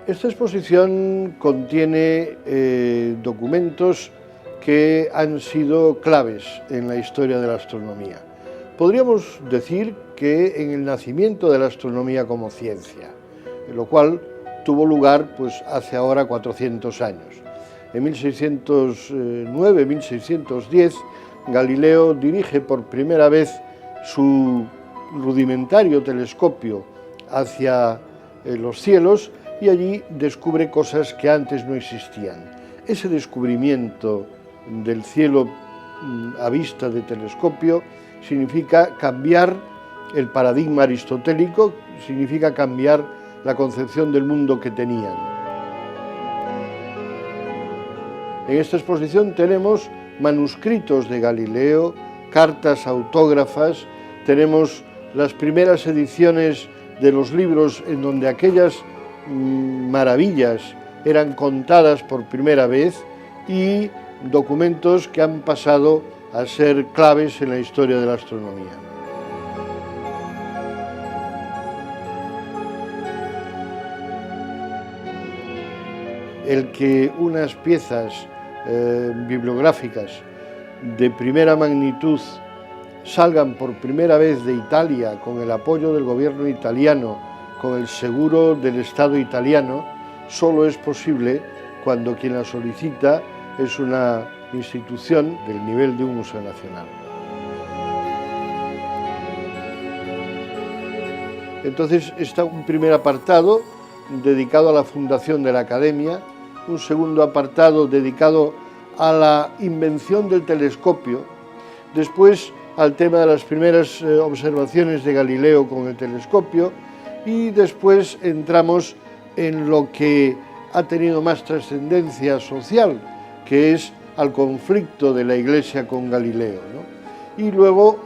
Esta exposición contiene documentos que han sido claves en la historia de la astronomía. Podríamos decir que en el nacimiento de la astronomía como ciencia, lo cual tuvo lugar pues, hace ahora 400 años. En 1609-1610, Galileo dirige por primera vez su rudimentario telescopio hacia los cielos y allí descubre cosas que antes no existían. Ese descubrimiento del cielo a vista de telescopio significa cambiar el paradigma aristotélico, significa cambiar la concepción del mundo que tenían. En esta exposición tenemos manuscritos de Galileo, cartas autógrafas, tenemos las primeras ediciones de los libros en donde aquellas maravillas eran contadas por primera vez y documentos que han pasado a ser claves en la historia de la astronomía. El que unas piezas bibliográficas de primera magnitud salgan por primera vez de Italia con el apoyo del gobierno italiano, con el seguro del Estado italiano, solo es posible cuando quien la solicita es una institución del nivel de un museo nacional. Entonces está un primer apartado dedicado a la fundación de la Academia, un segundo apartado dedicado a la invención del telescopio, después al tema de las primeras observaciones de Galileo con el telescopio y después entramos en lo que ha tenido más trascendencia social, que es al conflicto de la Iglesia con Galileo, ¿no? Y luego,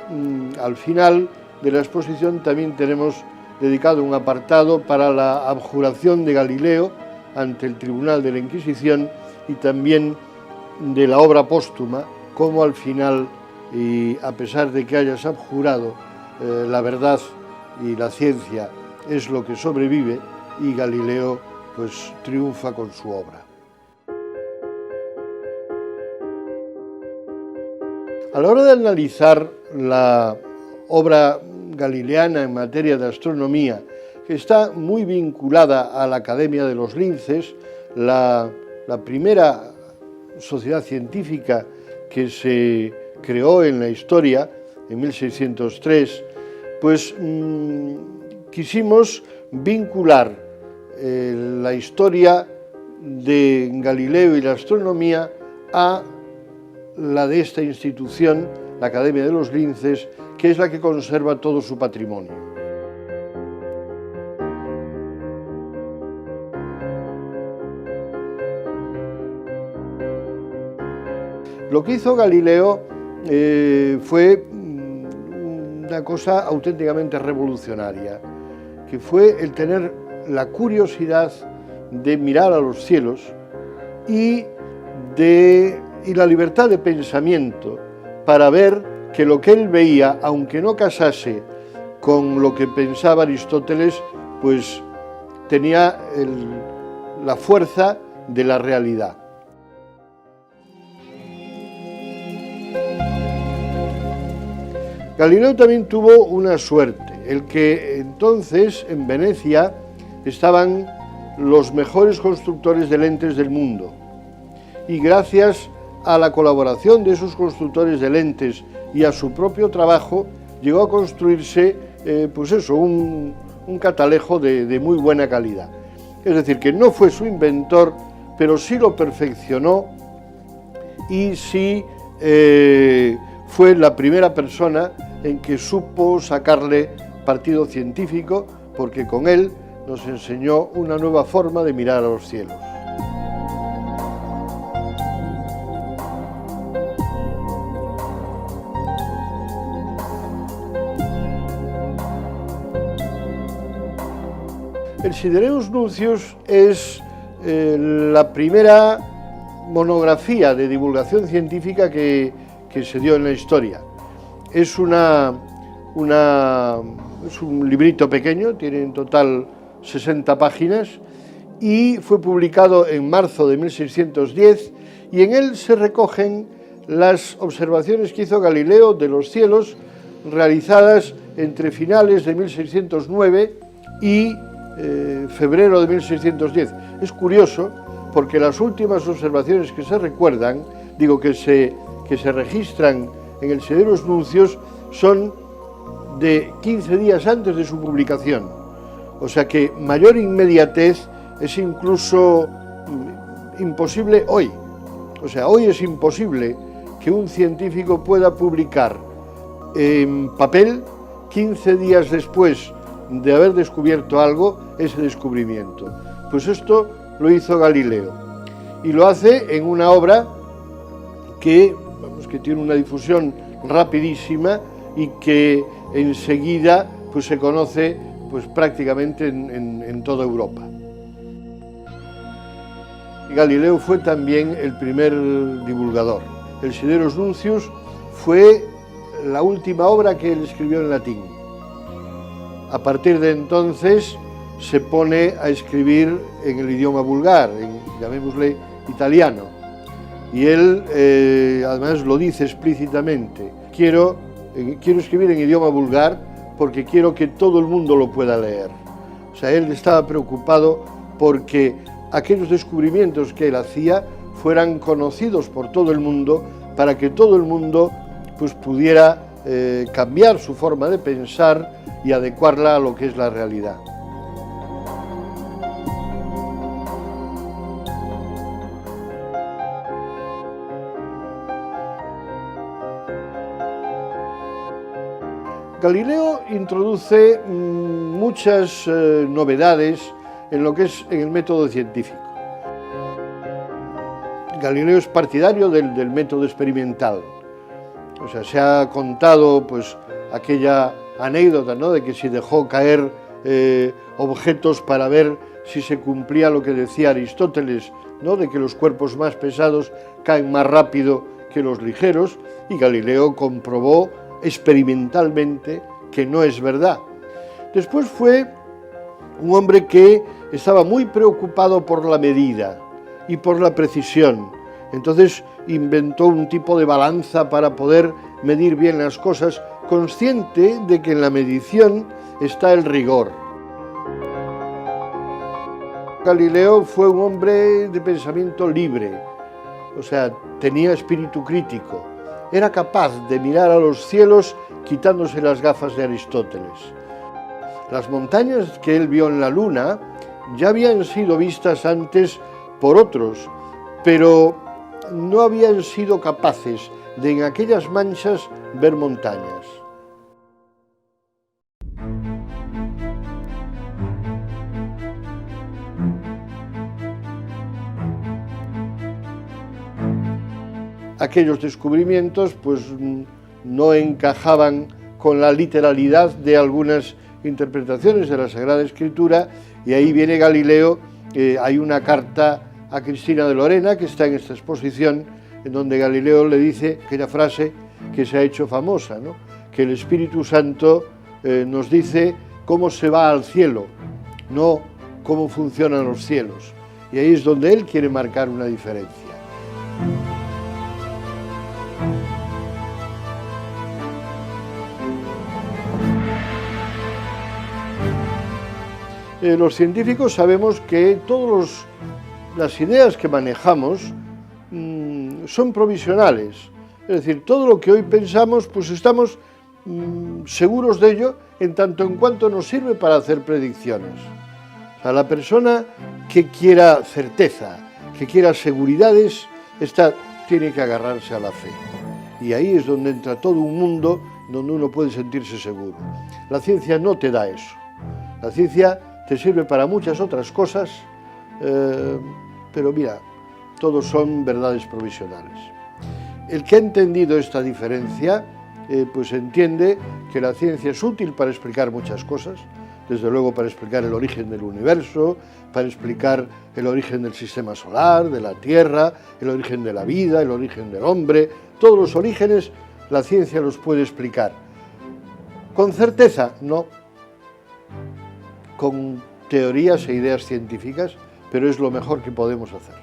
al final de la exposición, también tenemos dedicado un apartado para la abjuración de Galileo ante el Tribunal de la Inquisición y también de la obra póstuma, cómo al final, y a pesar de que hayas abjurado, la verdad y la ciencia es lo que sobrevive y Galileo pues triunfa con su obra. A la hora de analizar la obra galileana en materia de astronomía, que está muy vinculada a la Academia de los Linces, la primera sociedad científica que se creó en la historia, en 1603, pues quisimos vincular la historia de Galileo y la astronomía a la de esta institución, la Academia de los Linces, que es la que conserva todo su patrimonio. Lo que hizo Galileo fue una cosa auténticamente revolucionaria, que fue el tener la curiosidad de mirar a los cielos y la libertad de pensamiento para ver que lo que él veía, aunque no casase con lo que pensaba Aristóteles, pues tenía la fuerza de la realidad. Galileo también tuvo una suerte, el que entonces en Venecia estaban los mejores constructores de lentes del mundo y gracias a la colaboración de esos constructores de lentes y a su propio trabajo llegó a construirse pues eso, un catalejo de muy buena calidad. Es decir, que no fue su inventor, pero sí lo perfeccionó y sí fue la primera persona en que supo sacarle partido científico, porque con él nos enseñó una nueva forma de mirar a los cielos. El Sidereus Nuncius es la primera monografía de divulgación científica que se dio en la historia. Es un librito pequeño, tiene en total 60 páginas y fue publicado en marzo de 1610, y en él se recogen las observaciones que hizo Galileo de los cielos realizadas entre finales de 1609 y febrero de 1610. Es curioso porque las últimas observaciones que se recuerdan, que se registran en el Sideros Nuncios, son de 15 días antes de su publicación. O sea que mayor inmediatez es incluso imposible hoy. O sea, hoy es imposible que un científico pueda publicar en papel 15 días después de haber descubierto algo, ese descubrimiento. Pues esto lo hizo Galileo, y lo hace en una obra que tiene una difusión rapidísima y que enseguida pues se conoce pues prácticamente en toda Europa. Galileo fue también el primer divulgador. El Sideros Nuncius fue la última obra que él escribió en latín. A partir de entonces se pone a escribir en el idioma vulgar, llamémosle italiano, y él además lo dice explícitamente: quiero escribir en idioma vulgar porque quiero que todo el mundo lo pueda leer. O sea, él estaba preocupado porque aquellos descubrimientos que él hacía fueran conocidos por todo el mundo, para que todo el mundo pues pudiera cambiar su forma de pensar y adecuarla a lo que es la realidad. Galileo introduce muchas novedades en lo que es en el método científico. Galileo es partidario del método experimental. O sea, se ha contado pues aquella anécdota, ¿no?, de que si dejó caer objetos para ver si se cumplía lo que decía Aristóteles, ¿no?, de que los cuerpos más pesados caen más rápido que los ligeros, y Galileo comprobó experimentalmente que no es verdad. Después fue un hombre que estaba muy preocupado por la medida y por la precisión. Entonces inventó un tipo de balanza para poder medir bien las cosas, consciente de que en la medición está el rigor. Galileo fue un hombre de pensamiento libre, o sea, tenía espíritu crítico. Era capaz de mirar a los cielos quitándose las gafas de Aristóteles. Las montañas que él vio en la Luna ya habían sido vistas antes por otros, pero no habían sido capaces de en aquellas manchas ver montañas. Aquellos descubrimientos pues no encajaban con la literalidad de algunas interpretaciones de la Sagrada Escritura, y ahí viene Galileo. Hay una carta a Cristina de Lorena que está en esta exposición, en donde Galileo le dice aquella frase que se ha hecho famosa, ¿no?, que el Espíritu Santo nos dice cómo se va al cielo, no cómo funcionan los cielos. Y ahí es donde él quiere marcar una diferencia. Los científicos sabemos que todas las ideas que manejamos son provisionales. Es decir, todo lo que hoy pensamos, pues estamos seguros de ello en tanto en cuanto nos sirve para hacer predicciones. O sea, la persona que quiera certeza, que quiera seguridades, tiene que agarrarse a la fe. Y ahí es donde entra todo un mundo donde uno puede sentirse seguro. La ciencia no te da eso. La ciencia te sirve para muchas otras cosas, pero mira, todos son verdades provisionales. El que ha entendido esta diferencia, pues entiende que la ciencia es útil para explicar muchas cosas, desde luego para explicar el origen del universo, para explicar el origen del sistema solar, de la Tierra, el origen de la vida, el origen del hombre. Todos los orígenes la ciencia los puede explicar. ¿Con certeza? No. Con teorías e ideas científicas, pero es lo mejor que podemos hacer.